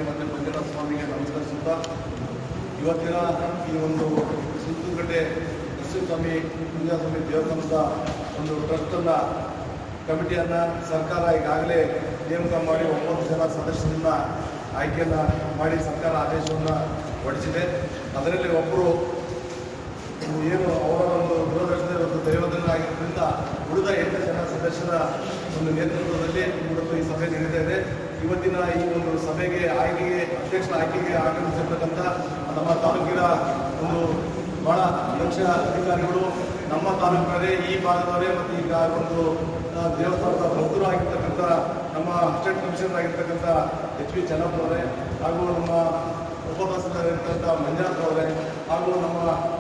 ಸ್ವಾಮಿ ಮತ್ತು ಮಂಜುನಾಥ ಸ್ವಾಮಿಗೆ ನಮಸ್ಕರಿಸುತ್ತಾ ಇವತ್ತಿನ ಈ ಒಂದು ಸುತ್ತುಗಟ್ಟೆ ನರಸಿಂಹಸ್ವಾಮಿ ಮಂಜುನಾಥ ಸ್ವಾಮಿ ದೇವಸ್ಥಾನದ ಒಂದು ಟ್ರಸ್ಟನ್ನು ಕಮಿಟಿಯನ್ನು ಸರ್ಕಾರ ಈಗಾಗಲೇ ನೇಮಕ ಮಾಡಿ 9 ಜನ ಸದಸ್ಯರನ್ನ ಆಯ್ಕೆಯನ್ನು ಮಾಡಿ ಸರ್ಕಾರ ಆದೇಶವನ್ನು ಹೊರಡಿಸಿದೆ. ಅದರಲ್ಲಿ ಒಬ್ಬರು ಏನು ಅವರ ಒಂದು ದೂರದರ್ಶನದ ಒಂದು ದೈವದನ್ನ ಆಗಿದ್ದರಿಂದ ಉಳಿದ 8 ಜನ ಸದಸ್ಯರ ಒಂದು ನೇತೃತ್ವದಲ್ಲಿ ಇವತ್ತು ಈ ಸಭೆ ನಡೀತಾ ಇದೆ. ಇವತ್ತಿನ ಈ ಒಂದು ಸಭೆಗೆ ಅಧ್ಯಕ್ಷರ ಆಯ್ಕೆಗೆ ಆಗಮಿಸಿರ್ತಕ್ಕಂಥ ನಮ್ಮ ತಾಲೂಕಿನ ಒಂದು ಬಹಳ ದಕ್ಷ ಅಧಿಕಾರಿಗಳು, ನಮ್ಮ ತಾಲೂಕಿನವರೇ, ಈ ಭಾಗದವರೇ ಮತ್ತು ಈಗ ಒಂದು ದೇವಸ್ಥಾನದ ಭಕ್ತರು ಆಗಿರ್ತಕ್ಕಂಥ ನಮ್ಮ ಸ್ಟೇಟ್ ಕಮಿಷನರ್ ಆಗಿರ್ತಕ್ಕಂಥ HP ಚೆನ್ನಪ್ಪನವರೇ, ಹಾಗೂ ನಮ್ಮ ಉಪತಹಸೀಲ್ದಾರರಾಗಿರ್ತಕ್ಕಂಥ ಮಂಜುನಾಥ್ ಅವರೇ, ಹಾಗೂ ನಮ್ಮ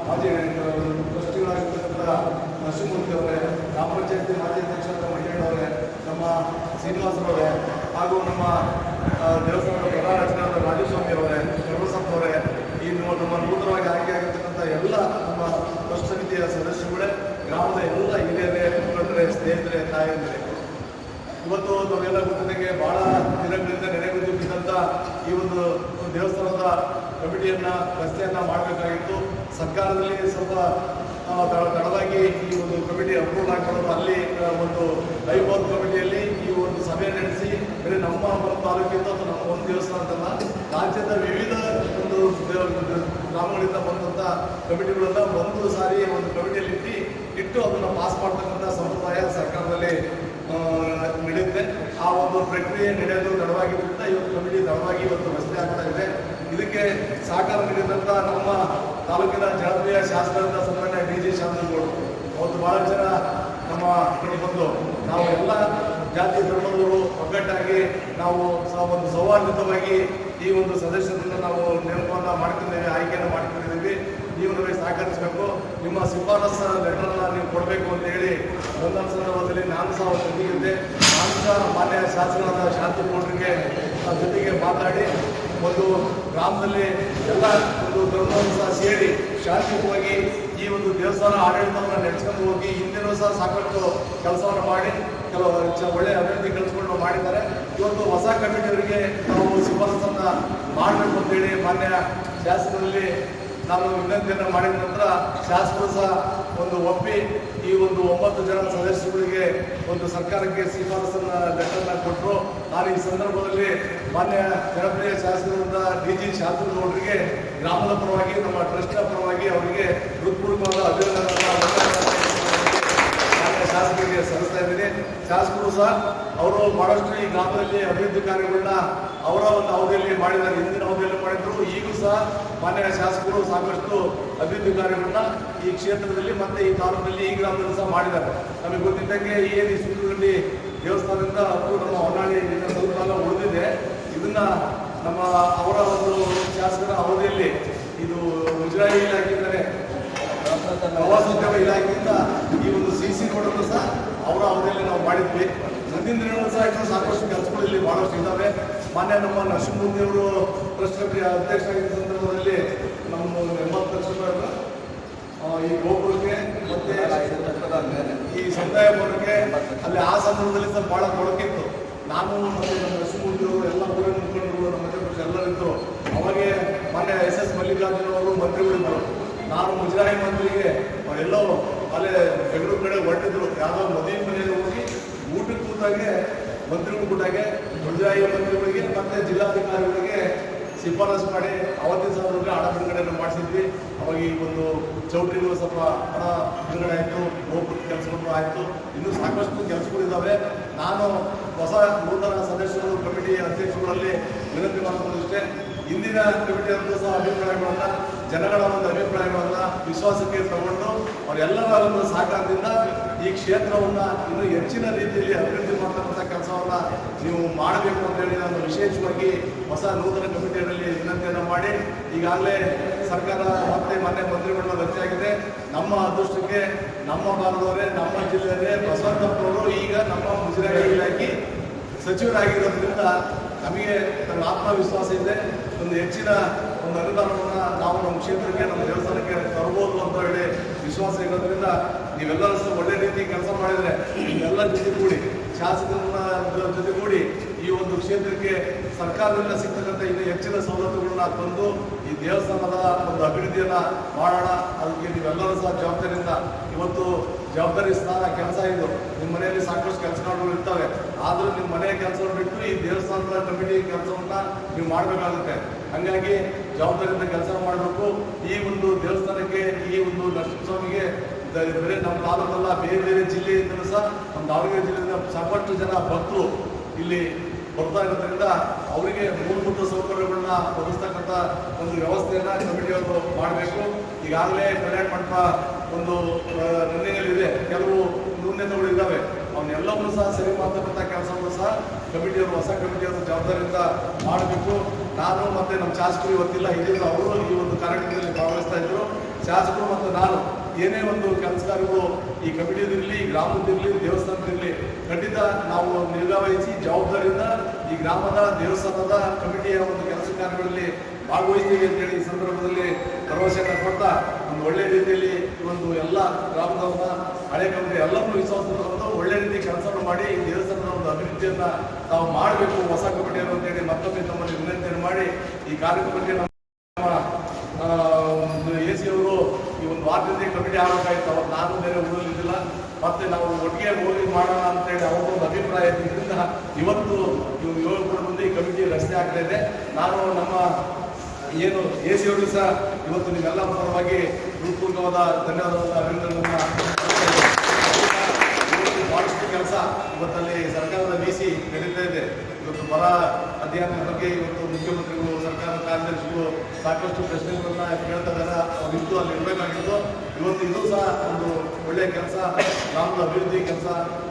ಮಾಜಿ ಟ್ರಸ್ಟಿಗಳಾಗಿರ್ತಕ್ಕಂಥ ನರಸಿಂಹಮೂರ್ತಿ ಅವರೇ, ಗ್ರಾಮ ಪಂಚಾಯತಿ ಮಾಜಿ ಅಧ್ಯಕ್ಷರಾದ ಮಂಜಣ್ಣವರೇ, ನಮ್ಮ ಶ್ರೀನಿವಾಸರವರೇ, ಹಾಗೂ ನಮ್ಮ ದೇವಸ್ಥಾನದ ಪ್ರಧಾನ ಅರ್ಚಕರಾದ ರಾಜಸ್ವಾಮಿ ಅವರೇ, ಪ್ರಭುಸಪ್ಪನವರೇ, ಈ ನಮ್ಮ ನೂತನವಾಗಿ ಆಯ್ಕೆಯಾಗಿರ್ತಕ್ಕಂಥ ಎಲ್ಲ ನಮ್ಮ ಟ್ರಸ್ಟ್ ಸಮಿತಿಯ ಸದಸ್ಯರುಗಳೇ, ಗ್ರಾಮದ ಎಲ್ಲ ಹಿರಿಯರೇ, ಮುಖಂಡರೇ, ಸ್ನೇಹಿತರೆ, ತಾಯಂದಿರೇ, ಇವತ್ತು ನಾವೆಲ್ಲ ಗೊತ್ತಿದ್ದಂಗೆ ಬಹಳ ದಿನಗಳಿಂದ ನೆನೆಗುದಿದ್ದಂಥ ಈ ಒಂದು ದೇವಸ್ಥಾನದ ಕಮಿಟಿಯನ್ನು ರಸ್ತೆಯನ್ನು ಮಾಡಬೇಕಾಗಿತ್ತು. ಸರ್ಕಾರದಲ್ಲಿ ಸ್ವಲ್ಪ ತಡವಾಗಿ ಈ ಒಂದು ಕಮಿಟಿ ಅಪ್ರೂವಲ್ ಆಗಿರೋದು, ಅಲ್ಲಿ ಒಂದು ಹೈಕೋರ್ಟ್ ಕಮಿಟಿಯಲ್ಲಿ ಈ ಒಂದು ಸಭೆ ನಡೆಸಿ ಬರೀ ನಮ್ಮ ಒಂದು ತಾಲೂಕಿಂದ ಅಥವಾ ನಮ್ಮ ಒಂದು ದೇವಸ್ಥಾನ ಅಂತಲ್ಲ, ರಾಜ್ಯದ ವಿವಿಧ ಒಂದು ಗ್ರಾಮಗಳಿಂದ ಬಂದಂಥ ಕಮಿಟಿಗಳೆಲ್ಲ ಒಂದು ಸಾರಿ ಒಂದು ಕಮಿಟಿಯಲ್ಲಿ ಇಟ್ಟು ಅದನ್ನು ಪಾಸ್ ಮಾಡ್ತಕ್ಕಂಥ ಸಂಪ್ರದಾಯ ಸರ್ಕಾರದಲ್ಲಿ ನಡೆಯುತ್ತೆ. ಆ ಒಂದು ಪ್ರಕ್ರಿಯೆ ನಡೆಯೋದು ತಡವಾಗಿದ್ದರಿಂದ ಇವತ್ತು ಕಮಿಟಿ ತಡವಾಗಿ ಇವತ್ತು ರಸ್ತೆ ಆಗ್ತಾ ಇದೆ. ಇದಕ್ಕೆ ಸಹಕಾರ ನೀಡಿದಂಥ ನಮ್ಮ ತಾಲೂಕಿನ ಜನಪ್ರಿಯ ಶಾಸಕರಾದ ಸನ್ಮಾನ್ಯ DG ಶಾಂತನಗೌಡರು, ಅವತ್ತು ಬಹಳ ಜನ ನಮ್ಮ ಕಡೆ ಬಂದು ನಾವು ಎಲ್ಲ ಜಾತಿ ಧರ್ಮದವರು ಒಗ್ಗಟ್ಟಾಗಿ ನಾವು ಒಂದು ಸೌಹಾರ್ದಯುತವಾಗಿ ಈ ಒಂದು ಸದಸ್ಯರನ್ನು ನಾವು ನೇಮಕವನ್ನು ಮಾಡ್ಕೊಂಡಿದ್ದೇವೆ, ಆಯ್ಕೆಯನ್ನು ಮಾಡ್ಕೊಂಡಿದ್ದೀವಿ, ನೀವು ನಮಗೆ ಸಹಕರಿಸಬೇಕು, ನಿಮ್ಮ ಶಿಫಾರಸ್ಸು ಲೆಟರ್ನ ನೀವು ಕೊಡಬೇಕು ಅಂತ ಹೇಳಿ ಒಂದೊಂದು ಸಂದರ್ಭದಲ್ಲಿ ನಾನು ಸಹ ಜೊತೆಗಿದ್ದೆ. ನಾನು ಸಹ ಮಾನ್ಯ ಶಾಸಕರಾದ ಶಾಂತನಗೌಡರಿಗೆ ಜೊತೆಗೆ ಮಾತಾಡಿ ಒಂದು ಗ್ರಾಮದಲ್ಲಿ ಎಲ್ಲ ಒಂದು ಧರ್ಮವನ್ನು ಸಹ ಸೇರಿ ಶಾಂತಿಯುತವಾಗಿ ಈ ಒಂದು ದೇವಸ್ಥಾನ ಆಡಳಿತವನ್ನು ನಡೆಸ್ಕೊಂಡು ಹೋಗಿ ಹಿಂದಿನೂ ಸಹ ಸಾಕಷ್ಟು ಕೆಲಸವನ್ನು ಮಾಡಿ ಕೆಲವು ಒಳ್ಳೆಯ ಅಭಿವೃದ್ಧಿ ಕೆಲಸಗಳನ್ನು ಮಾಡಿದ್ದಾರೆ. ಇವತ್ತು ಹೊಸ ಕಮಿಟಿಯವರಿಗೆ ನಾವು ಶಿಫಾರಸನ್ನು ಮಾಡಬೇಕು ಅಂತೇಳಿ ಮಾನ್ಯ ಶಾಸಕರಲ್ಲಿ ನಾನು ವಿನಂತಿಯನ್ನು ಮಾಡಿದ ನಂತರ ಶಾಸಕರು ಸಹ ಒಂದು ಒಪ್ಪಿ ಈ ಒಂದು 9 ಜನ ಸದಸ್ಯರುಗಳಿಗೆ ಒಂದು ಸರ್ಕಾರಕ್ಕೆ ಶಿಫಾರಸನ್ನು ಲೆಟರ್ನ ಕೊಟ್ಟರು. ನಾನು ಈ ಸಂದರ್ಭದಲ್ಲಿ ಮಾನ್ಯ ಜನಪ್ರಿಯ ಶಾಸಕರಾದ DG ಶಾಂತನಗೌಡರಿಗೆ ಗ್ರಾಮದ ಪರವಾಗಿ, ನಮ್ಮ ಟ್ರಸ್ಟ್ನ ಪರವಾಗಿ ಅವರಿಗೆ ಹೃತ್ಪೂರ್ವಕವಾದ ಅಭಿನಂದನೆಗಳನ್ನು ಶಾಸಕರಿಗೆ ಸಲ್ಲಿಸ್ತಾ ಇದ್ದೀನಿ. ಶಾಸಕರು ಸಹ ಅವರು ಬಹಳಷ್ಟು ಈ ಗ್ರಾಮದಲ್ಲಿ ಅಭಿವೃದ್ಧಿ ಕಾರ್ಯಗಳನ್ನ ಅವರ ಒಂದು ಅವಧಿಯಲ್ಲಿ ಮಾಡಿದ್ದಾರೆ, ಹಿಂದಿನ ಅವಧಿಯಲ್ಲಿ ಮಾಡಿದ್ರು. ಈಗೂ ಸಹ ಮಾನ್ಯ ಶಾಸಕರು ಸಾಕಷ್ಟು ಅಭಿವೃದ್ಧಿ ಕಾರ್ಯಗಳನ್ನ ಈ ಕ್ಷೇತ್ರದಲ್ಲಿ ಮತ್ತೆ ಈ ತಾಲೂಕಿನಲ್ಲಿ ಈ ಗ್ರಾಮದಲ್ಲಿ ಸಹ ಮಾಡಿದ್ದಾರೆ. ನಮಗೆ ಗೊತ್ತಿದ್ದಂಗೆ ಏನು ಈ ಸುತ್ತುಗಟ್ಟಿ ದೇವಸ್ಥಾನದಿಂದ ಅದು ನಮ್ಮ ಹೊನ್ನಾಳಿ ಸ್ವಲ್ಪ ಕಾಲ ಉಳಿದಿದೆ. ಇದನ್ನ ನಮ್ಮ ಅವರ ಒಂದು ಶಾಸಕರ ಅವಧಿಯಲ್ಲಿ ಇದು ಮುಜರಾಯಿ ಇಲಾಖೆಯಿಂದಲೇ ಪ್ರವಾಸೋದ್ಯಮ ಇಲಾಖೆಯಿಂದ ಈ ಒಂದು CC ರೋಡನ್ನು ಸಹ ಅವರ ಅವಧಿಯಲ್ಲಿ ನಾವು ಮಾಡಿದ್ವಿ. ಮುಂದಿನ ದಿನಗಳು ಸಹ ಇನ್ನೂ ಸಾಕಷ್ಟು ಕೆಲಸಗಳು ಇಲ್ಲಿ ಬಹಳಷ್ಟು ಇದ್ದಾವೆ. ಮಾನ್ಯ ನಮ್ಮ ನರಸಿಂಹಮೂರ್ತಿಯವರು ಟ್ರಸ್ಟ್ ಕಮಿಟಿ ಅಧ್ಯಕ್ಷರಾಗಿದ್ದ ಸಂದರ್ಭದಲ್ಲಿ ನಮ್ಮ 80 ಲಕ್ಷ ರೂಪಾಯಿ ಈ ಗೋಪುರಕ್ಕೆ ಮತ್ತೆ ಈ ಸಮುದಾಯ ಭವನಕ್ಕೆ ಅಲ್ಲಿ ಆ ಸಂದರ್ಭದಲ್ಲಿ ಸಹ ಬಹಳ ತೊಡಕಿತ್ತು. ನಾನು ಮತ್ತು ನಮ್ಮ ನರಸಿಂಹಮೂರ್ತಿಯವರು ಎಲ್ಲ ಊರಿನ ಮುಖಂಡರು, ನಮ್ಮ ಮಧ್ಯಪ್ರದೇಶ ಎಲ್ಲರಿದ್ದರು. ಅವಾಗೆ ಮಾನ್ಯ SS ಮಲ್ಲಿಕಾರ್ಜುನ ಅವರು ಮಂತ್ರಿಗಳಿದ್ದರು. ನಾನು ಮುಜರಾಯಿ ಮಂತ್ರಿಗೆ ಎಲ್ಲೋ ಅಲ್ಲೇ ಬೆಂಗಳೂರು ಕಡೆ ಹೊರಟಿದ್ರು. ಯಾವುದೋ ಮದುವೆ ಮನೆಯಲ್ಲಿ ಹೋಗಿ ಊಟಕ್ಕೆ ಕೂತಾಗೆ ಮಂತ್ರಿಗಳು ಕೂಟಾಗೆ ಮುಜರಾಯಿ ಮಂತ್ರಿಗಳಿಗೆ ಮತ್ತು ಜಿಲ್ಲಾಧಿಕಾರಿಗಳಿಗೆ ಶಿಫಾರಸು ಮಾಡಿ ಅವತ್ತಿನ ಸಾವಿರ ಹಣ ಬಿಡುಗಡೆಯನ್ನು ಮಾಡಿಸಿದ್ವಿ. ಅವಾಗ ಈ ಒಂದು ಚೌಟ್ರಿಗಳು ಸ್ವಲ್ಪ ಹಣ ಬಿಡುಗಡೆ ಆಯಿತು, ಗೋಪುರ ಕೆಲಸಗಳು ಆಯಿತು. ಇನ್ನೂ ಸಾಕಷ್ಟು ಕೆಲಸಗಳಿದ್ದಾವೆ. ನಾನು ಹೊಸ ನೂತನ ಸದಸ್ಯರು ಕಮಿಟಿ ಅಧ್ಯಕ್ಷರಲ್ಲಿ ವಿನಂತಿ ಮಾಡ್ಕೊಳ್ಳೋದಿಷ್ಟೇ, ಇಂದಿನ ಕಮಿಟಿಯಲ್ಲೂ ಸಹ ಅಭಿಪ್ರಾಯಗಳನ್ನು, ಜನಗಳ ಒಂದು ಅಭಿಪ್ರಾಯಗಳನ್ನು ವಿಶ್ವಾಸಕ್ಕೆ ತಗೊಂಡು ಅವರೆಲ್ಲರ ಒಂದು ಸಹಕಾರದಿಂದ ಈ ಕ್ಷೇತ್ರವನ್ನು ಇನ್ನೂ ಹೆಚ್ಚಿನ ರೀತಿಯಲ್ಲಿ ಅಭಿವೃದ್ಧಿ ಮಾಡ್ತಕ್ಕಂಥ ಕೆಲಸವನ್ನು ನೀವು ಮಾಡಬೇಕು ಅಂತೇಳಿ ನಾನು ವಿಶೇಷವಾಗಿ ಹೊಸ ನೂತನ ಕಮಿಟಿಯಲ್ಲಿ ವಿನಂತಿಯನ್ನು ಮಾಡಿ, ಈಗಾಗಲೇ ಸರ್ಕಾರ ಮತ್ತೆ ಮಾನ್ಯ ಮಂತ್ರಿಗಳ ರಚನೆಯಾಗಿದೆ. ನಮ್ಮ ಅದೃಷ್ಟಕ್ಕೆ ನಮ್ಮ ಭಾಗದವರೇ, ನಮ್ಮ ಜಿಲ್ಲೆಯವರೇ ಬಸವರಾಜಪ್ಪನವರು ಈಗ ನಮ್ಮ ಮುಜರಾಯಿ ಇಲಾಖೆ ಸಚಿವರಾಗಿರೋದ್ರಿಂದ ನಮಗೆ ನನ್ನ ಆತ್ಮವಿಶ್ವಾಸ ಇದೆ. ಒಂದು ಹೆಚ್ಚಿನ ಒಂದು ಅನುದಾನವನ್ನು ನಾವು ನಮ್ಮ ಕ್ಷೇತ್ರಕ್ಕೆ, ನಮ್ಮ ದೇವಸ್ಥಾನಕ್ಕೆ ತರಬಹುದು ಅಂತ ಹೇಳಿ ವಿಶ್ವಾಸ ಇರೋದ್ರಿಂದ ನೀವೆಲ್ಲರೂ ಒಳ್ಳೆ ರೀತಿ ಕೆಲಸ ಮಾಡಿದರೆ ಎಲ್ಲ ಜೊತೆಗೂಡಿ ಶಾಸಕರ ಜೊತೆಗೂಡಿ ಈ ಒಂದು ಕ್ಷೇತ್ರಕ್ಕೆ ಸರ್ಕಾರದಿಂದ ಸಿಗ್ತಕ್ಕಂಥ ಇನ್ನೂ ಹೆಚ್ಚಿನ ಸವಲತ್ತುಗಳನ್ನ ತಂದು ಈ ದೇವಸ್ಥಾನದ ಒಂದು ಅಭಿವೃದ್ಧಿಯನ್ನ ಮಾಡೋಣ. ಅದಕ್ಕೆ ನೀವೆಲ್ಲರೂ ಸಹ ಜವಾಬ್ದಾರಿಯಿಂದ ಇವತ್ತು ಜವಾಬ್ದಾರಿ ಸ್ಥಾನ ಕೆಲಸ ಇದು. ನಿಮ್ಮ ಮನೆಯಲ್ಲಿ ಸಾಕಷ್ಟು ಕೆಲಸಗಳು ಇರ್ತವೆ, ಆದರೂ ನಿಮ್ಮ ಮನೆಯ ಕೆಲಸವನ್ನು ಬಿಟ್ಟು ಈ ದೇವಸ್ಥಾನದ ಕಮಿಟಿ ಕೆಲಸವನ್ನ ನೀವು ಮಾಡಬೇಕಾಗುತ್ತೆ. ಹಂಗಾಗಿ ಜವಾಬ್ದಾರಿಯಿಂದ ಕೆಲಸ ಮಾಡಬೇಕು. ಈ ಒಂದು ದೇವಸ್ಥಾನಕ್ಕೆ, ಈ ಒಂದು ನರಸಿಂಹಸ್ವಾಮಿಗೆ ಬರೀ ನಮ್ಮ ತಾಲೂಕಲ್ಲ, ಬೇರೆ ಬೇರೆ ಜಿಲ್ಲೆಯಿಂದಲೂ ಸಹ ನಮ್ಮ ದಾವಣಗೆರೆ ಜಿಲ್ಲೆಯಿಂದ ಸಾಕಷ್ಟು ಜನ ಭಕ್ತರು ಇಲ್ಲಿ ಬರ್ತಾ ಇರೋದ್ರಿಂದ ಅವರಿಗೆ ಮೂಲಭೂತ ಸೌಕರ್ಯಗಳನ್ನ ಒದಗಿಸ್ತಕ್ಕಂಥ ಒಂದು ವ್ಯವಸ್ಥೆಯನ್ನ ಕಮಿಟಿಯವರು ಮಾಡಬೇಕು. ಈಗಾಗಲೇ ಕಲ್ಯಾಣ ಮಂಟಪ ಒಂದು ರನ್ನಿಂಗಲ್ಲಿದೆ, ಕೆಲವು ನ್ಯೂನ್ಯತೆಗಳು ಇದ್ದಾವೆ, ಅವನ್ನೆಲ್ಲವನ್ನೂ ಸಹ ಸರಿ ಮಾಡ್ತಕ್ಕಂಥ ಕೆಲಸವನ್ನು ಸಹ ಕಮಿಟಿಯವರು, ಹೊಸ ಕಮಿಟಿಯವರು ಜವಾಬ್ದಾರಿಯಿಂದ ಮಾಡಬೇಕು. ನಾನು ಮತ್ತೆ ನಮ್ಮ ಶಾಸಕರು ಇವತ್ತಿಲ್ಲ, ಇದ್ದಿದ್ದು ಅವರು ಈ ಒಂದು ಕಾರ್ಯಕ್ರಮದಲ್ಲಿ ಭಾಗವಹಿಸ್ತಾ ಇದ್ರು. ಶಾಸಕರು ಮತ್ತು ನಾನು ಏನೇ ಒಂದು ಕೆಲಸ ಕಾರ್ಯಗಳು ಈ ಕಮಿಟಿಯದಿರಲಿ, ಗ್ರಾಮದಿರಲಿ, ದೇವಸ್ಥಾನದಿರಲಿ ಖಂಡಿತ ನಾವು ನಿರ್ವಹಿಸಿ ಜವಾಬ್ದಾರಿಯಿಂದ ಈ ಗ್ರಾಮದ ದೇವಸ್ಥಾನದ ಕಮಿಟಿಯ ಒಂದು ಕೆಲಸ ಕಾರ್ಯಗಳಲ್ಲಿ ಭಾಗವಹಿಸ್ತೀವಿ ಅಂತೇಳಿ ಈ ಸಂದರ್ಭದಲ್ಲಿ ಭರವಸೆಯನ್ನು ಕೊಡ್ತಾ ಒಂದು ಒಳ್ಳೆ ರೀತಿಯಲ್ಲಿ ಒಂದು ಎಲ್ಲ ಗ್ರಾಮದವ್ರನ್ನ, ಹಳೆ ಕಮಿಟಿ ಎಲ್ಲರನ್ನೂ ವಿಶ್ವಾಸವನ್ನು ಒಳ್ಳೆ ರೀತಿ ಕೆಲಸವನ್ನು ಮಾಡಿ ಈ ದೇವಸ್ಥಾನದ ಒಂದು ಅಭಿವೃದ್ಧಿಯನ್ನ ನಾವು ಮಾಡಬೇಕು ಹೊಸ ಕಮಿಟಿಯನ್ನು ಅಂತೇಳಿ ಮತ್ತೊಮ್ಮೆ ತಮ್ಮಲ್ಲಿ ವಿನಂತಿಯನ್ನು ಮಾಡಿ ಈ ಕಾರ್ಯಕ್ರಮಕ್ಕೆ ನಮ್ಮ AC ಅವರು ಈ ಒಂದು ವಾರದಿಂದ ಕಮಿಟಿ ಆಗಬೇಕಾಗಿತ್ತು. ಅವತ್ತು ನಾನು ಬೇರೆ ಊರಲ್ಲಿದ್ದಿಲ್ಲ, ಮತ್ತೆ ನಾವು ಒಟ್ಟಿಗೆ ಹೋಗಿ ಮಾಡೋಣ ಅಂತೇಳಿ ಅವರ ಒಂದು ಅಭಿಪ್ರಾಯ ಇದ್ರಿಂದ ಇವತ್ತು ಇವು 7 ಕೂಡ ಮುಂದೆ ಈ ಕಮಿಟಿ ರಚನೆ ಆಗ್ತಾ ಇದೆ. ನಾನು ನಮ್ಮ ಏನು AC ಅವರು ಸಹ ಇವತ್ತು ನೀವೆಲ್ಲ ಪರವಾಗಿ ಹೃತ್ಪೂರ್ವಕವಾದ ಧನ್ಯವಾದವನ್ನು, ಅಭಿನಂದನೆಯನ್ನು. ಬಹಳಷ್ಟು ಕೆಲಸ ಇವತ್ತಲ್ಲಿ ಸರ್ಕಾರದ VC ನಡೀತಾ ಇದೆ. ಇವತ್ತು ಬರ ಅಧ್ಯಯನದ ಬಗ್ಗೆ ಇವತ್ತು ಮುಖ್ಯಮಂತ್ರಿಗಳು, ಸರ್ಕಾರದ ಕಾರ್ಯದರ್ಶಿಗಳು ಸಾಕಷ್ಟು ಪ್ರಶ್ನೆಗಳನ್ನ ಕೇಳ್ತಾ ಇದ್ದಾರೆ. ಅವರಿದ್ದು ಅಲ್ಲಿ ಇರಬೇಕಾಗಿತ್ತು. ಇವತ್ತು ಇನ್ನೂ ಸಹ ಒಂದು ಒಳ್ಳೆಯ ಕೆಲಸ, ಗ್ರಾಮದ ಅಭಿವೃದ್ಧಿ ಕೆಲಸ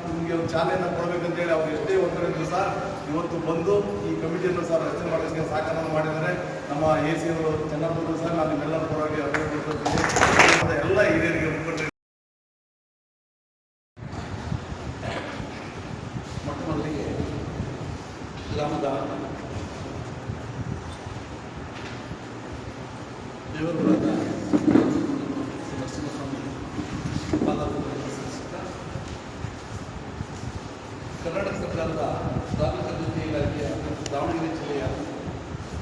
ನಿಮಗೆ ಒಂದು ಚಾಲನೆಯನ್ನು ಕೊಡಬೇಕಂತೇಳಿ ಅವ್ರು ಎಷ್ಟೇ ಒತ್ತಡ ಸಹ ಇವತ್ತು ಬಂದು ಈ ಕಮಿಟಿಯನ್ನು ಸಹ ರಚನೆ ಮಾಡೋದಕ್ಕೆ ಸಹಕಾರವನ್ನು ಮಾಡಿದ್ದಾರೆ. ನಮ್ಮ AC ಅವರು ಚೆನ್ನಪ್ಪರು ಸಹ ನಾನು ನಿಮ್ಮೆಲ್ಲರ ಪರವಾಗಿ ಅಭಿವೃದ್ಧಿ ಎಲ್ಲ ಹಿರಿಯರಿಗೆ ಮುಖಂಡರಿಗೆ ಮೊಟ್ಟ ಮೊದಲಿಗೆ ಗ್ರಾಮದ ದೇವರುಗಳಾದ ನರಸಿಂಹಸ್ವಾಮಿ ಪಾದಾರ್ಪಣೆಯನ್ನು ಸಲ್ಲಿಸುತ್ತಾ ಕರ್ನಾಟಕ ಸರ್ಕಾರದ ಧಾರ್ಮಿಕ ಅಭಿವೃದ್ಧಿ ಇಲಾಖೆಯ ದಾವಣಗೆರೆ ಜಿಲ್ಲೆಯ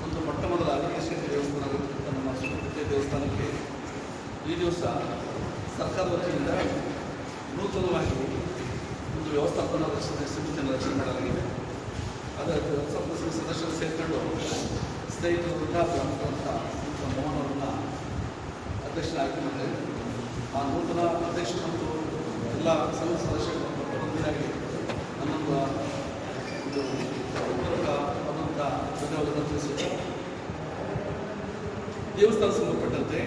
ಒಂದು ಮೊಟ್ಟ ಮೊದಲ ಅಧಿಕೇಶ್ವರ ದೇವಸ್ಥಾನವಾಗಿರ್ತಕ್ಕಂಥ ನಮ್ಮ ಸುಬ್ರಹ್ಮಣ್ಯ ದೇವಸ್ಥಾನಕ್ಕೆ ಈ ದಿವಸ ಸರ್ಕಾರದ ವತಿಯಿಂದ ನೂತನವಾಗಿ ಒಂದು ವ್ಯವಸ್ಥಾಪನಾ ಸಮಿತಿಯನ್ನು ರಚನೆ ಮಾಡಲಾಗಿದೆ. ಅದರ ವ್ಯವಸ್ಥಾಪನಾ ಸದಸ್ಯರು ಸೇರಿಕೊಂಡು ಸ್ನೇಹಿತರು ವೃದ್ಧಾಪ್ರಾಂತ ಮೋಹನ್ ಅವರನ್ನ ಅಧ್ಯಕ್ಷರ ಆಯ್ಕೆ ಮಾಡಿದ್ದಾರೆ. ಆ ನೂತನ ಅಧ್ಯಕ್ಷರು ಮತ್ತು ಎಲ್ಲ ಸಂಘ ಸದಸ್ಯರು ಪ್ರತಿನಿಧಿಯಾಗಿ ನನ್ನೊಂದು ಒಂದು ಪೂರ್ವಕವಾದಂಥ ಧನ್ಯವಾದಗಳನ್ನು ತಿಳಿಸುತ್ತೆ. ದೇವಸ್ಥಾನ ಸಂಬಂಧಪಟ್ಟಂತೆ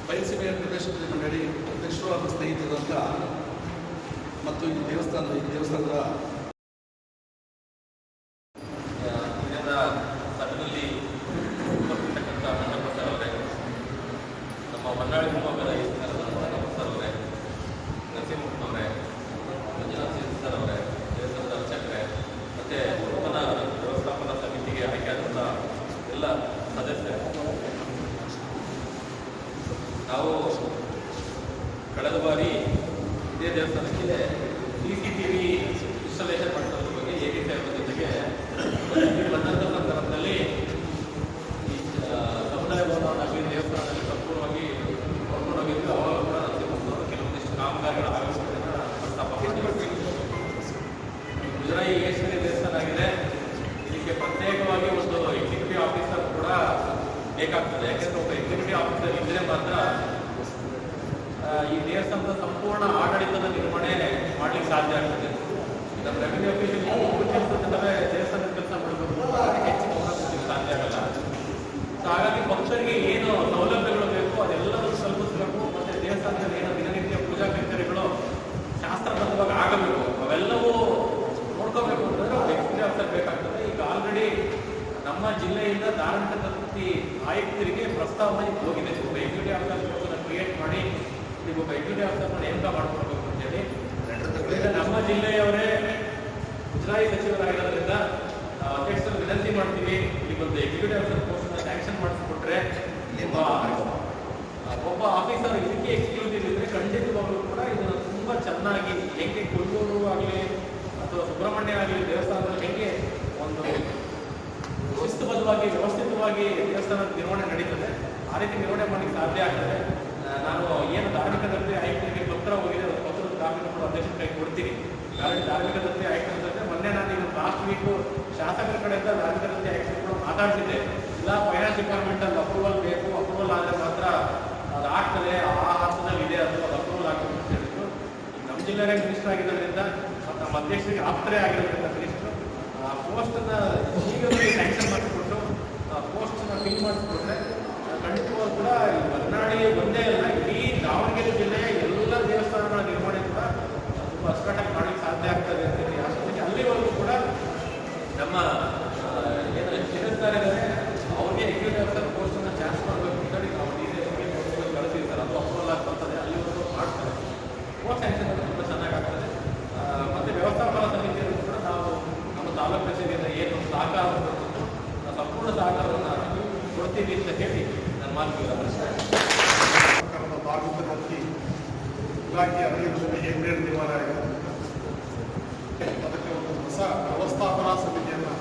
ಬಯಲುಸೀಮೆಯ ಪ್ರದೇಶದಲ್ಲಿ ಮಂಡಳಿ ಅಧ್ಯಕ್ಷರು ಹಾಗೂ ಸ್ನೇಹಿತರಂತ ಮತ್ತು ಈ ದೇವಸ್ಥಾನದ ಸಭೆಯಲ್ಲಿ ಉಪಸ್ಥಿತಕ್ಕಂಥ ಮಂಡಪ ಸರ್ ಅವರೇ, ನಮ್ಮ ಹೊನ್ನಾಳಿ ಶಿವಮೊಗ್ಗದ ಈ ಸರ್ ಅವರೇ, ನರಸಿಂಹಮೂರ್ತಿ ಮಂಜುನಾಥ್ ಸರ್ ಅವರೇ, ದೇವಸ್ಥಾನದ ಅರ್ಚಕರೇ, ಮತ್ತು ನೂತನ ವ್ಯವಸ್ಥಾಪನಾ ಸಮಿತಿಗೆ ಆಯ್ಕೆಯಾದಂಥ ಎಲ್ಲ ಸದಸ್ಯರು, ನಾವು ಕಳೆದ ಬಾರಿ ಇದೇ ದೇವಸ್ಥಾನಕ್ಕೆ CCTV ಇನ್ಸ್ಟಾಲೇಷನ್ ಮಾಡಿಸೋದ್ರ ಬಗ್ಗೆ ಏಕೈಕ ಜೊತೆಗೆ ಬಂದಂಥ ಸಂದರ್ಭದಲ್ಲಿ ಈ ಸಮುದಾಯ ಭವನವಾಗಿ ದೇವಸ್ಥಾನದಲ್ಲಿ ಸಂಪೂರ್ಣವಾಗಿ ಹೊರಕೊಂಡೋಗಿದ್ದು ಅವಾಗ ಕೂಡ ನರಸಿಂಹಸ್ವಾಮಿ ಕೆಲವೊಂದಿಷ್ಟು ಕಾಮಗಾರಿಗಳ ಅವಶ್ಯಕತೆಯನ್ನು ಪ್ರಸ್ತಾಪ ಮಾಡಿದ್ದೀವಿ. ಮುಜರಾಯಿ ಈಗೇಶ್ವರಿ ದೇವಸ್ಥಾನ ಆಗಿದೆ. ಇದಕ್ಕೆ ಪ್ರತ್ಯೇಕವಾಗಿ ಒಂದು ಎಕ್ಸಿಕ್ಯೂಟಿವ್ ಆಫೀಸರ್ ಕೂಡ ಬೇಕಾಗ್ತದೆ. ಯಾಕೆಂದರೆ ಒಬ್ಬ ಎಕ್ಸಿಕ್ಯೂಟಿವ್ ಆಫೀಸರ್ ಇದ್ದರೆ ಮಾತ್ರ ಈ ದೇವಸ್ಥಾನದ ಸಂಪೂರ್ಣ ಆಡಳಿತದ ನಿರ್ವಹಣೆ ಮಾಡಲಿಕ್ಕೆ ಸಾಧ್ಯ ಆಗ್ತದೆ. ನಮ್ಮ ರೆವಿನ್ಯೂ ಆಫೀಸಲ್ಲಿ ದೇವಸ್ಥಾನದ ಕೆಲಸ ಮಾಡಬೇಕು, ಹೆಚ್ಚು ಗಮನ ಕೊಡಲಿಕ್ಕೆ ಸಾಧ್ಯ ಆಗಲ್ಲ. ಸೊ ಹಾಗಾಗಿ ಭಕ್ತರಿಗೆ ಏನು ಸೌಲಭ್ಯಗಳು ಬೇಕು ಅದೆಲ್ಲದೂ ತಲುಪಿಸಬೇಕು. ಮತ್ತು ದೇವಸ್ಥಾನದಲ್ಲಿ ಏನೋ ದಿನನಿತ್ಯ ಪೂಜಾ ಕೈಂಕರ್ಯಗಳು ಶಾಸ್ತ್ರಬದ್ಧವಾಗಿ ಆಗಬೇಕು, ಅವೆಲ್ಲವೂ ನೋಡ್ಕೋಬೇಕು ಅಂತಂದರೆ ಒಂದು ಎಕ್ಸಿಕ್ಯೂಟಿವ್ ಆಫೀಸರ್ ಬೇಕಾಗ್ತದೆ. ಈಗ ಆಲ್ರೆಡಿ ನಮ್ಮ ಜಿಲ್ಲೆಯಿಂದ ಧಾರ್ಮಿಕ ದತ್ತಿ ಆಯುಕ್ತರಿಗೆ ಪ್ರಸ್ತಾವನೆ ಹೋಗಿದೆ. ಒಬ್ಬ ಎಕ್ಸಿಕ್ಯೂಟಿವ್ ಆಫೀಸರ್ ಕ್ರಿಯೇಟ್ ಮಾಡಿ ಈಗ ಒಬ್ಬ ಎಕ್ಸಿಕ್ಯೂಟಿವ್ ಆಫೀಸರ್ನ ನೇಮಕ ಮಾಡ್ಕೊಳ್ಬೇಕು ಅಂತೇಳಿ ನಮ್ಮ ಜಿಲ್ಲೆಯವರೇ ಮುಜರಾಯಿ ಸಚಿವರಾಗಿರೋದ್ರಿಂದ ಅಧ್ಯಕ್ಷರು ವಿನಂತಿ ಮಾಡ್ತೀವಿ, ಈಗ ಒಂದು ಎಕ್ಸಿಕ್ಯೂಟಿವ್ ಆಫೀಸರ್ ಪೋಸ್ಟ್ನ ಸ್ಯಾಂಕ್ಷನ್ ಮಾಡಿಸ್ಕೊಟ್ರೆ ಒಬ್ಬ ಆಫೀಸರ್ ಇದಕ್ಕೆ ಎಕ್ಸ್ಕ್ಲೂಸಿವ್ ಇದ್ರೆ ಖಂಡಿತವಾಗ್ಲೂ ಕೂಡ ಇದನ್ನು ತುಂಬ ಚೆನ್ನಾಗಿ ಹೇಗೆ ಕೊಲ್ಲೂರು ಆಗಲಿ ಸುಸೂತ್ರವಾಗಿ ವ್ಯವಸ್ಥಿತವಾಗಿ ದೇವಸ್ಥಾನದ ನಿರ್ವಹಣೆ ನಡೀತದೆ. ಆ ರೀತಿ ನಿರ್ವಹಣೆ ಮಾಡಲಿಕ್ಕೆ ಸಾಧ್ಯ ಆಗ್ತದೆ. ನಾನು ಏನು ಧಾರ್ಮಿಕ ದತ್ತಿ ಆಯುಕ್ತರಿಗೆ ಪತ್ರ ಹೋಗಿದೆ, ಪತ್ರದ ಧಾರ್ಮಿಕ ಅಧ್ಯಕ್ಷರ ಕೈ ಕೊಡ್ತೀನಿ. कारण धार्मिक दत्ತಿ ಆಯುಕ್ತರಂತೆ ಮೊನ್ನೆ ನಾನು ಈಗ ಲಾಸ್ಟ್ ವೀಕು ಶಾಸಕರ ಕಡೆಯಿಂದ ಧಾರ್ಮಿಕ ದತ್ತಿ ಆಯುಕ್ತರು ಮಾತಾಡ್ತಿದ್ದೆ. ಇಲ್ಲ ಫೈನಾನ್ಸ್ ಡಿಪಾರ್ಟ್ಮೆಂಟಲ್ಲಿ ಅಪ್ರೂವಲ್ ಬೇಕು, ಅಪ್ರೂವಲ್ ಆದರೆ ಮಾತ್ರ ಅದು ಆಗ್ತದೆ, ಆ ಹಂತದಲ್ಲಿ ಇದೆ, ಅದು ಅಪ್ರೂವಲ್ ಆಗ್ತದೆ ಅಂತ ಹೇಳಿದ್ರು. ನಮ್ಮ ಜಿಲ್ಲೆಗೆ ಮಿನಿಸ್ಟರ್ ಆಗಿರೋದ್ರಿಂದ ಮತ್ತು ನಮ್ಮ ಅಧ್ಯಕ್ಷರಿಗೆ ಆಪ್ತರೇ ಆಗಿರೋದ್ರಿಂದ ಮಿನಿಸ್ಟರು ಪೋಸ್ಟನ್ನು ಶೀಘ್ರದಲ್ಲಿ ಸ್ಯಾಂಕ್ಷನ್ ಮಾಡಿಕೊಟ್ಟು ಪೋಸ್ಟನ್ನು ಫಿಲ್ ಮಾಡಿಸ್ಕೊಟ್ರೆ ಖಂಡಿತವಾಗೂ ಕೂಡ ಈ ಹೊರನಾಡಿ ಒಂದೇ ಅಲ್ಲ, ಇಡೀ ದಾವಣಗೆರೆ ಜಿಲ್ಲೆಯ ಎಲ್ಲ ದೇವಸ್ಥಾನಗಳ ನಿರ್ವಹಣೆ ಕೂಡ ತುಂಬ ಅಚ್ಚುಕಟ್ಟಾಗಿ ಮಾಡಲಿಕ್ಕೆ ಸಾಧ್ಯ ಆಗ್ತದೆ ಅಂತ ಹೇಳಿ ಆಸಕ್ತಿಗೆ ಅಲ್ಲಿವರೆಗೂ ಕೂಡ ನಮ್ಮ ಏನು ಶಿರಸ್ತಾರೆ ಅವ್ರಿಗೆ ಎಕ್ಸಿಕ್ಯೂಟಿವ್ ಆಫೀಸರ್ ಪೋಸ್ಟನ್ನು ಚಾನ್ಸ್ ಮಾಡಬೇಕು ಅಂತೇಳಿ ನಾವು ಡಿಸಿಎಸ್ಗೆ ಕಳಿಸಿರ್ತಾರೆ. ಅದು ಅಪ್ರೂವಲ್ ಆಗ್ತದೆ, ಅಲ್ಲಿವರೆಗೂ ಮಾಡ್ತಾರೆ. ಪೋಸ್ಟ್ ಸ್ಯಾಂಕ್ಷನ್ ತುಂಬ ಚೆನ್ನಾಗಿ ಆಗ್ತದೆ. ಮತ್ತು ವ್ಯವಸ್ಥಾಪನಾ ಸಮಿತಿಯಲ್ಲೂ ಕೂಡ ನಾವು ನಮ್ಮ ತಾಲೂಕು ಕಚೇರಿಯಿಂದ ಏನು ಸಹಕಾರ ಸಂಪೂರ್ಣ ಸಹಕಾರವನ್ನು ಕೊಡ್ತೀವಿ ಅಂತ ಹೇಳಿ ನನ್ನ ಮಾತು ಸರ್ಕಾರದ ಧಾರ್ಮಿಕ ದತ್ತಿ ಇಲಾಖೆಯ ಅಧೀನದಲ್ಲಿ ಹೇಗೆ ನಿರ್ಮಾಣ ಆಗಿದೆ, ಅದಕ್ಕೆ ಒಂದು ಹೊಸ ವ್ಯವಸ್ಥಾಪನಾ ಸಮಿತಿಯನ್ನು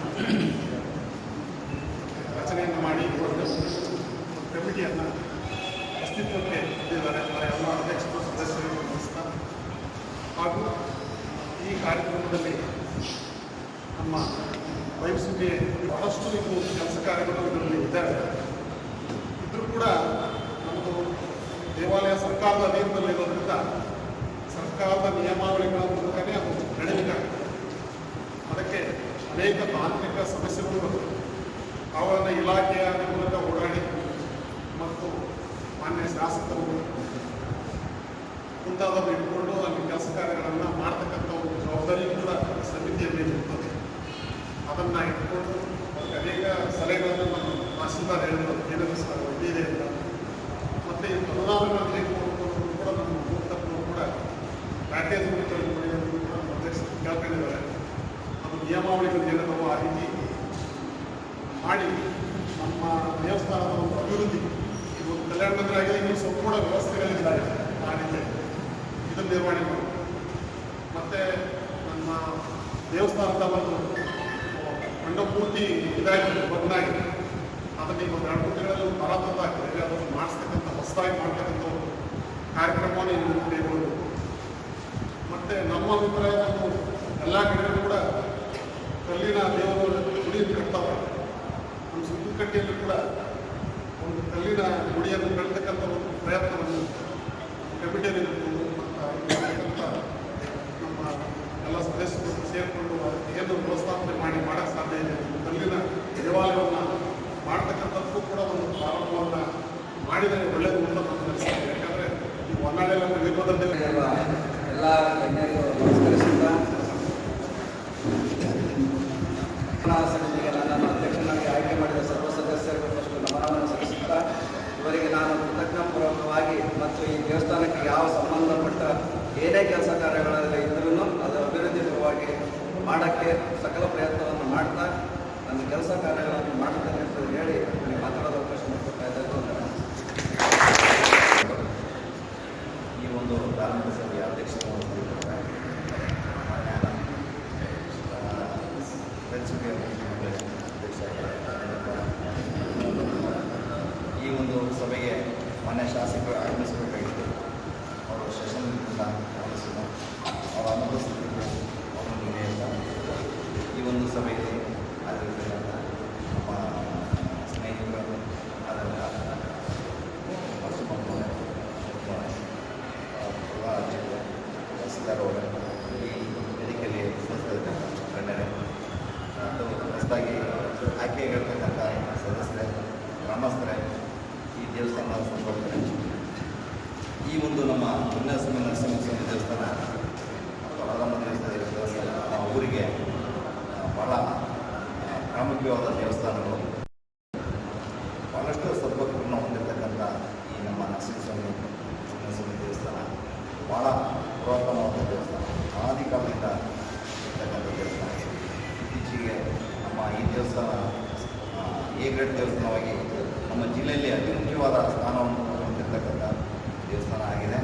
ರಚನೆಯನ್ನು ಮಾಡಿ ಒಂದು ಕಮಿಟಿಯನ್ನು ಅಸ್ತಿತ್ವಕ್ಕೆ ತಂದಿದ್ದಾರೆ. ಎಲ್ಲ ಅಧ್ಯಕ್ಷರು ಸದಸ್ಯರಿಗೆ ನಮಸ್ಕಾರ. ಹಾಗೂ ಈ ಕಾರ್ಯಕ್ರಮದಲ್ಲಿ ನಮ್ಮ ವೈಎಸ್ಗೆ ಬಹಳಷ್ಟು ಇದು ಕೆಲಸ ಕಾರ್ಯಗಳು ಇದರಲ್ಲಿ ಇದ್ದಾವೆ. ಇದ್ರೂ ಕೂಡ ನಮ್ಮದು ದೇವಾಲಯ ಸರ್ಕಾರದ ಅಧೀನದಲ್ಲಿರೋದ್ರಿಂದ ಸರ್ಕಾರದ ನಿಯಮಾವಳಿಗಳ ಮೂಲಕನೇ ಅದು ನಡೆಯಬೇಕಾಗುತ್ತೆ. ಅದಕ್ಕೆ ಅನೇಕ ತಾಂತ್ರಿಕ ಸಮಸ್ಯೆಗಳು ಅವನ್ನು ಇಲಾಖೆಯ ಮೂಲಕ ಓಡಾಡಿ ಮತ್ತು ಮಾನ್ಯ ಶಾಸಕರು ಮುಂತಾದವರು ಇಟ್ಕೊಂಡು ಅಲ್ಲಿ ಕೆಲಸ ಕಾರ್ಯಗಳನ್ನು ಮಾಡ್ತಕ್ಕಂಥ ಒಂದು ಜವಾಬ್ದಾರಿ ಕೂಡ ಸಮಿತಿಯ ಮೇಲೆ ಇರ್ತದೆ. ಅದನ್ನು ಇಟ್ಕೊಂಡು ಅನೇಕ ಸಲಹೆಗಳನ್ನು ನಮ್ಮ ತಹಸೀಲ್ದಾರ್ ಹೇಳಿದ್ರು, ಏನಾದರೂ ಇದೆ ಅಂತ. ಮತ್ತು ಈ ಅನುದಾನಗಳನ್ನು ಹೇಗೆ ಕೊಡೋದು ಕೂಡ ನಮ್ಮ ಭೂತತ್ವರು ಕೂಡ ಪ್ಯಾಕೇಜ್ ಕೂಡ ನಮ್ಮ ಅಧ್ಯಕ್ಷರು ಕೇಳ್ಕೊಂಡಿದ್ದಾರೆ. ಅದು ನಿಯಮಾವಳಿಗಳು ಏನಿದಾವೋ ಆ ರೀತಿ ಮಾಡಿ ನಮ್ಮ ದೇವಸ್ಥಾನದ ಒಂದು ಅಭಿವೃದ್ಧಿ, ಇದು ಒಂದು ಕಲ್ಯಾಣ ಮಂದಿರ ಆಗಿದೆ, ಇನ್ನೂ ಸಂಪೂರ್ಣ ವ್ಯವಸ್ಥೆಗಳಿದ್ದಾರೆ ಆ ರೀತಿ ಇದನ್ನು ನಿರ್ವಹಣೆ ಮಾಡಿ. ಮತ್ತು ನಮ್ಮ ದೇವಸ್ಥಾನದ ಒಂದು ಮಂಡಪೂರ್ತಿ ಇದಾಗಿ ಬದಲಾಗಿದೆ, ಅದನ್ನು ಈಗ ಒಂದು 2 ತಿಂಗಳಲ್ಲಿ ಬರಾಬರ್ ಆಗ್ತದೆ. ಅದನ್ನು ಮಾಡಿಸ್ತಕ್ಕಂಥ ಹೊಸದಾಗಿ ಮಾಡ್ತಕ್ಕಂಥ ಒಂದು ಕಾರ್ಯಕ್ರಮವನ್ನು ಇಲ್ಲಿ ಕೈಗೊಳ್ಳಬೇಕು. ಮತ್ತು ನಮ್ಮ ಅಭಿಪ್ರಾಯ ನಾವು ಎಲ್ಲ ಕಡೆಯೂ ಕೂಡ ಕಲ್ಲಿನ ದೇವರು ಗುಡಿ ಕಟ್ತಾವೆ. ನಮ್ಮ ಸುತ್ತಕಟ್ಟೆಯಲ್ಲಿ ಕೂಡ ಒಂದು ಕಲ್ಲಿನ ಗುಡಿಯನ್ನು ಕಟ್ಟತಕ್ಕಂಥ ಒಂದು ಪ್ರಯತ್ನವನ್ನು ಕಮಿಟಿಯಲ್ಲಿ ಮತ್ತು ನಮ್ಮ ಎಲ್ಲ ಸದಸ್ಯರು ಸೇರಿಕೊಂಡು ಏನು ವ್ಯವಸ್ಥಾಪನೆ ಮಾಡೋಕ್ಕೆ ಸಾಧ್ಯ ಇದೆ. ಕಲ್ಲಿನ ದೇವಾಲಯವನ್ನು ಮಾಡ್ತಕ್ಕಂಥದ್ದು ಕೂಡ ಒಂದು ಪ್ರಾರಂಭವನ್ನು ಮಾಡಿದರೆ ಒಳ್ಳೆಯದು ಅಂತ ನನ್ನ ಅನಿಸಿಕೆ. ಯಾಕಂದರೆ ಈ ಹೊನ್ನಾಳಿಯಲ್ಲಿ ವೀರಭದ್ರ ಎಲ್ಲ ಗಣ್ಯರಿಗೂ ನಮಸ್ಕರಿಸುತ್ತಾ ಸಮಿತಿಗೆ ನನ್ನನ್ನು ಅಧ್ಯಕ್ಷನಾಗಿ ಆಯ್ಕೆ ಮಾಡಿದ ಸರ್ವ ಸದಸ್ಯರಿಗೂ ಫಸ್ಟ್ ನಮನವನ್ನು ಸಲ್ಲಿಸುತ್ತಾ, ಇವರಿಗೆ ನಾನು ಕೃತಜ್ಞಪೂರ್ವಕವಾಗಿ ಮತ್ತು ಈ ದೇವಸ್ಥಾನಕ್ಕೆ ಯಾವ ಸಂಬಂಧಪಟ್ಟ ಏನೇ ಕೆಲಸ ಕಾರ್ಯಗಳಲ್ಲಿ ಇದ್ರೂ ಅದು ಅಭಿವೃದ್ಧಿ ಪರವಾಗಿ ಮಾಡೋಕ್ಕೆ ಸಕಲ ಪ್ರಯತ್ನವನ್ನು ಮಾಡ್ತಾ ನನ್ನ ಕೆಲಸ ಕಾರ್ಯಗಳನ್ನು ಮಾಡುತ್ತೇನೆ ಅಂತ ಹೇಳಿ ನನಗೆ ಮಾತಾಡೋದು ಅವಕಾಶ ಮಾಡಿಕೊಡ್ತಾ ಇದ್ದಾರೆ. ಈ ಒಂದು ಧಾರ್ಮಿಕ ಸಭೆಯ ಅಧ್ಯಕ್ಷರು ಈ ಒಂದು ಸಭೆಗೆ ಮಾನ್ಯ ಶಾಸಕರು ಆಗಮಿಸಬೇಕಾಗಿತ್ತು. ಅವರು ಸೆಷನ್ನಿಂದ ಆಗಮಿಸಿದ್ದು ಅವರು ಅನುಭವಿಸುತ್ತಿದ್ದು ಅವರು ನಿರ್ಣಯ ಈ ಒಂದು ಸಭೆಗೆ ಆಗಿರ್ತಕ್ಕಂಥ ನಮ್ಮ ಸ್ನೇಹಿತರು ಅದರ ತಹಸೀಲ್ದಾರ್ ಅವರು ಈ ವೇದಿಕೆಯಲ್ಲಿ ಗಣ್ಯರೇ ಮತ್ತು ಹೊಸದಾಗಿ ಆಯ್ಕೆಯಾಗಿರ್ತಕ್ಕಂಥ ಸದಸ್ಯರೇ, ಗ್ರಾಮಸ್ಥರೇ, ಈ ದೇವಸ್ಥಾನದ ಸಂಪರ್ಕರೇ, ಈ ಒಂದು ನಮ್ಮ ಹೊನ್ನಸ್ವಾಮಿ ನರಸಿಂಹಸ್ವಾಮಿ ದೇವಸ್ಥಾನ ಮತ್ತು ಹೊರಗಮ್ಮ ದೇವಸ್ಥಾನ ನಮ್ಮ ಊರಿಗೆ ಭಾಳ ಪ್ರಾಮುಖ್ಯವಾದ ದೇವಸ್ಥಾನಗಳು. ಭಾಳಷ್ಟು ಸದ್ಭಕ್ತರನ್ನು ಹೊಂದಿರತಕ್ಕಂಥ ಈ ನಮ್ಮ ನರಸಿಂಹಸ್ವಾಮಿ ದೇವಸ್ಥಾನ ಭಾಳ ಪುರಾತನವಾದ ದೇವಸ್ಥಾನ, ಆದಿ ಕಾಲದಿಂದ ಇರ್ತಕ್ಕಂಥ ದೇವಸ್ಥಾನ. ಇತ್ತೀಚೆಗೆ ನಮ್ಮ ಈ ದೇವಸ್ಥಾನ ಎ ಗ್ರೇಡ್ ದೇವಸ್ಥಾನವಾಗಿ ನಮ್ಮ ಜಿಲ್ಲೆಯಲ್ಲಿ ಅತಿ ಮುಖ್ಯವಾದ ಸ್ಥಾನವನ್ನು ಹೊಂದಿರತಕ್ಕಂಥ ದೇವಸ್ಥಾನ ಆಗಿದೆ.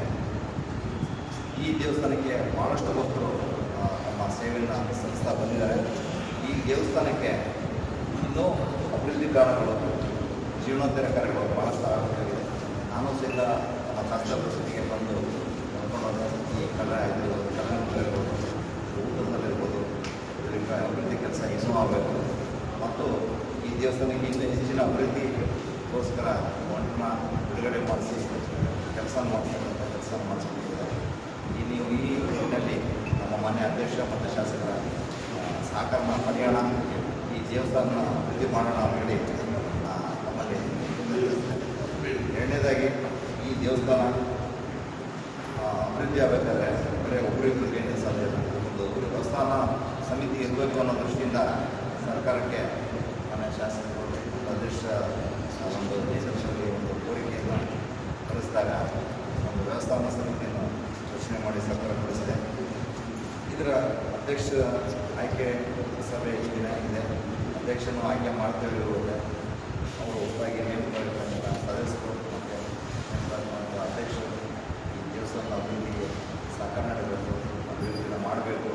ಈ ದೇವಸ್ಥಾನಕ್ಕೆ ಭಾಳಷ್ಟು ಭಕ್ತರು ತಮ್ಮ ಸೇವೆಯನ್ನು ಸಲ್ಲಿಸ್ತಾ ಬಂದಿದ್ದಾರೆ. ಈ ದೇವಸ್ಥಾನಕ್ಕೆ ಇನ್ನೂ ಅಭಿವೃದ್ಧಿ ಕಾರ್ಯಗಳು ಜೀರ್ಣೋದ್ಧಾರ ಕಾರ್ಯಗಳು ಭಾಳಷ್ಟು ಆಗಬೇಕಾಗಿದೆ. ನಾನು ಸಹಿತ ನಮ್ಮ ಕಷ್ಟದ ಸ್ಥಿತಿಗೆ ಬಂದು ನೋಡ್ಕೊಂಡು ಈ ಕಲ್ಯಾಣದಲ್ಲಿರ್ಬೋದು, ಊಟದಲ್ಲಿರ್ಬೋದು, ಇದರಿಂದ ಅಭಿವೃದ್ಧಿ ಕೆಲಸ ಇನ್ನೂ ಆಗಬೇಕು ಮತ್ತು ಈ ದೇವಸ್ಥಾನಕ್ಕೆ ಇನ್ನೂ ಹೆಚ್ಚಿನ ಅಭಿವೃದ್ಧಿಗೋಸ್ಕರ ಬಾಂಡ್ನ ಬಿಡುಗಡೆ ಮಾಡಿಸಿ ಕೆಲಸ ಮಾಡ್ತಕ್ಕಂಥ ಕೆಲಸ ಮಾಡಿಸ್ಕೊಂಡಿದ್ದಾರೆ. ನೀವು ಈ ನಿಟ್ಟಿನಲ್ಲಿ ನಮ್ಮ ಮಾನ್ಯ ಅಧ್ಯಕ್ಷ ಮತ್ತು ಶಾಸಕರ ಸಹಕಾರ ಪಡೆಯೋಣ, ಈ ದೇವಸ್ಥಾನ ಅಭಿವೃದ್ಧಿ ಮಾಡೋಣ ಅಂತೇಳಿ ನಮ್ಮಲ್ಲಿ. ಎರಡನೇದಾಗಿ ಈ ದೇವಸ್ಥಾನ ಅಭಿವೃದ್ಧಿ ಆಗಬೇಕಾದ್ರೆ ಬರೀ ಒಬ್ಬರಿಬ್ಬರು ಕೈಯಿಂದ ಸಾಧ್ಯ ಇಲ್ಲ. ಒಂದು ದೇವಸ್ಥಾನ ಸಮಿತಿ ಇರಬೇಕು ಅನ್ನೋ ದೃಷ್ಟಿಯಿಂದ ಸರ್ಕಾರಕ್ಕೆ ಮಾನ್ಯ ಶಾಸಕರು ಅಧ್ಯಕ್ಷ ಒಂದು ದೇಶದಲ್ಲಿ ಒಂದು ಕೋರಿಕೆಯನ್ನು ಕಳಿಸಿದಾಗ ಒಂದು ದೇವಸ್ಥಾನ ಸಮಿತಿಯನ್ನು ರಚನೆ ಮಾಡಿ ಸರ್ಕಾರ ಕಳಿಸಿದೆ. ಇದರ ಅಧ್ಯಕ್ಷ ಆಯ್ಕೆ ಸಭೆ ಈ ದಿನ ಇದೆ. ಅಧ್ಯಕ್ಷನು ಆಯ್ಕೆ ಮಾಡ್ತೇವೆ ಇರುವುದೇ ಅವರು ಹೊಸದಾಗಿ ನೇಮಕವಾಗಿರ್ತಕ್ಕಂಥ ಸದಸ್ಯರು ಮತ್ತು ನೇಮಕವಾಗಿರುವಂಥ ಅಧ್ಯಕ್ಷರು ಈ ದೇವಸ್ಥಾನದ ಅಭಿವೃದ್ಧಿಗೆ ಸಹಕಾರ ನೀಡಬೇಕು, ಅಭಿವೃದ್ಧಿನ ಮಾಡಬೇಕು.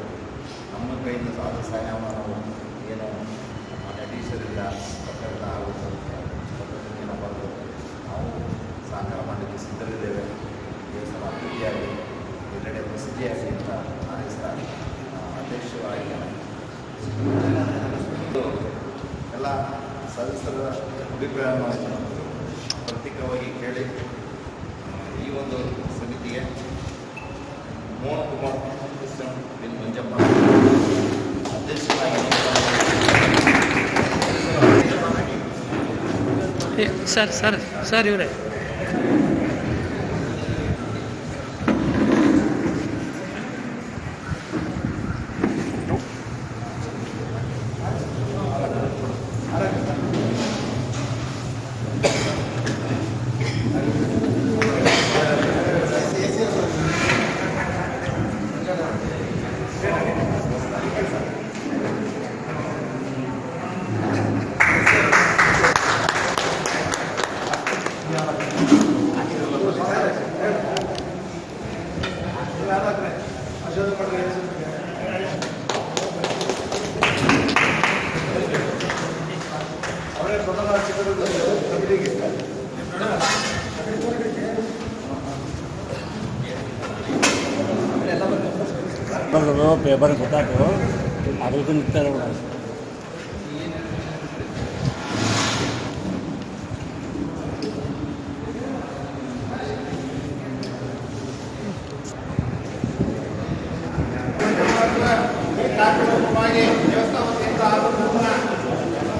ನಮ್ಮ ಕೈಯಿಂದ ಆದ ಸಹಾಯವನ್ನು ನಾವು ಏನು ಟೀಚರಿಂದ ಸರ್ಕಾರದ ಆಗುತ್ತೆ ಪದ್ಧತಿಯನ್ನು ಬರೆದು ನಾವು ಸಹಕಾರ ಮಾಡಲಿಕ್ಕೆ ಸಿದ್ಧರಿದ್ದೇವೆ. ದೇವಸ್ಥಾನ ಅಭಿವೃದ್ಧಿಯಾಗಿ ಎಲ್ಲೆಡೆ ಪ್ರಸಿದ್ಧಿಯಾಗಿ ಅಂತ ಆದೇಶಿಸ್ತಾ ಅಧ್ಯಕ್ಷರು ಆಯ್ಕೆ ಎಲ್ಲ ಸದಸ್ಯರ ಅಭಿಪ್ರಾಯವನ್ನು ಪ್ರತ್ಯೇಕವಾಗಿ ಕೇಳಿ ಈ ಒಂದು ಸಮಿತಿಗೆ ಮೋಹನ್ ಕುಮಾರ್ ಬಿನ್ ಮಂಜಪ್ಪ ಅಧ್ಯಕ್ಷರಾಗಿ ಸರ್ ಇವರೇ ಅವರೇ ಪ್ರಧಾನ ಅರ್ಚಕರು ಕಮಿಟಿಗೆ ಬರೋದು ಪೇಪರ್ ಗೊತ್ತಾಯ್ತು ಅದಕ್ಕೆ ನಿಂತಾರೆ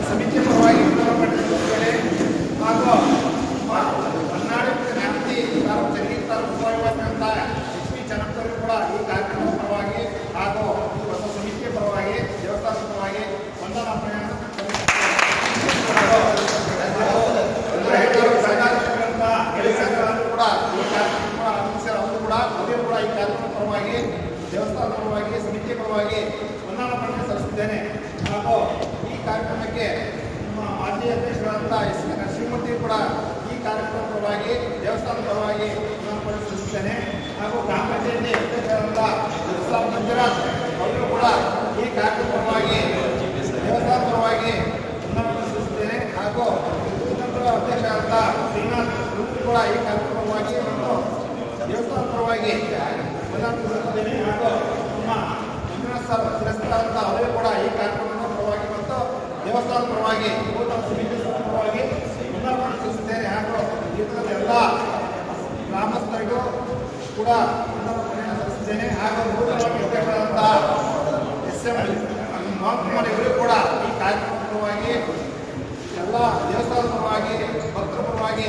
ಸಮಿತಿ ಪರವಾಗಿ ಉತ್ತರಪಡಿಸುತ್ತೇವೆ ಹಾಗೂ ಕರ್ನಾಟಕ ನ್ಯಾಮತಿ ಸಾರ್ವಜನಿಕ ಉಪಯೋಗಿಸಿದಂಥ ಎಸ್.ಪಿ. ಜನಪದರು ಕೂಡ ಈ ಕಾರ್ಯಕ್ರಮದ ಪರವಾಗಿ ಹಾಗೂ ಈ ಹೊಸ ಸಮಿತಿಯ ಪರವಾಗಿ ದೇವಸ್ಥಾನದ ಪರವಾಗಿ ವಂದನಾ ಪ್ರಯಾಣ ಕೂಡ ಈ ಕಾರ್ಯಕ್ರಮ ಅವರು ಕೂಡ ಈ ಕಾರ್ಯಕ್ರಮದ ಪರವಾಗಿ ದೇವಸ್ಥಾನದ ಪರವಾಗಿ ಸಮಿತಿಯ ಪರವಾಗಿ ವಂದನಾ ಪ್ರಯಾಣ ಸಲ್ಲಿಸಿದ್ದೇನೆ. ಹಾಗೂ ಈ ಕಾರ್ಯಕ್ರಮಕ್ಕೆ ನಮ್ಮ ಮಾಜಿ ಅಧ್ಯಕ್ಷರಾದಂಥ ಎಸ್. ನರಸಿಂಹಮೂರ್ತಿ ಕೂಡ ಈ ಕಾರ್ಯಕ್ರಮದ ಪರವಾಗಿ ದೇವಸ್ಥಾನದ ಪರವಾಗಿ ಸಲ್ಲಿಸುತ್ತೇನೆ. ಹಾಗೂ ಗ್ರಾಮ ಪಂಚಾಯತಿ ಅಧ್ಯಕ್ಷರಾದಂಥ ಮಂಜುನಾಥ್ ಅವರು ಕೂಡ ಈ ಕಾರ್ಯಕ್ರಮದ ಪರವಾಗಿ ದೇವಸ್ಥಾನದ ಪರವಾಗಿ ಸಲ್ಲಿಸುತ್ತೇನೆ. ಹಾಗೂ ಇನ್ನೊಬ್ಬರ ಅಧ್ಯಕ್ಷರಾದಂಥ ಶ್ರೀನಾಥ್ ಕೂಡ ಈ ಕಾರ್ಯಕ್ರಮದ ಪರವಾಗಿ ಮತ್ತು ದೇವಸ್ಥಾನದ ಪರವಾಗಿ ಸಲ್ಲಿಸುತ್ತೇನೆ. ಹಾಗೂ ನಮ್ಮ ಮಂಜುನಾಥ್ ಸರ್ ಶಿರಸ್ತಾರಂಥ ಅವರು ಕೂಡ ಈ ಕಾರ್ಯಕ್ರಮದ ಪರವಾಗಿ ಮತ್ತು ದೇವಸ್ಥಾನದ ಪರವಾಗಿ ನೂತನ ಸಮಿತಿ ಪರವಾಗಿ ಸಲ್ಲಿಸುತ್ತೇನೆ. ಹಾಗೂ ಇದರಲ್ಲಿ ಎಲ್ಲ ಗ್ರಾಮಸ್ಥರಿಗೂ ಕೂಡ ಸಲ್ಲಿಸುತ್ತೇನೆ. ಹಾಗೂ ನೂತನವಾಗಿ ಅಧ್ಯಕ್ಷರಾದಂಥ ಎಸ್.ಎಂ. ಮೋಹನ್ ಕುಮಾರ್ ಇವರು ಕೂಡ ಈ ಕಾರ್ಯಕ್ರಮದ ಪರವಾಗಿ ಎಲ್ಲ ದೇವಸ್ಥಾನದ ಪರವಾಗಿ ಭಕ್ತರ ಪರವಾಗಿ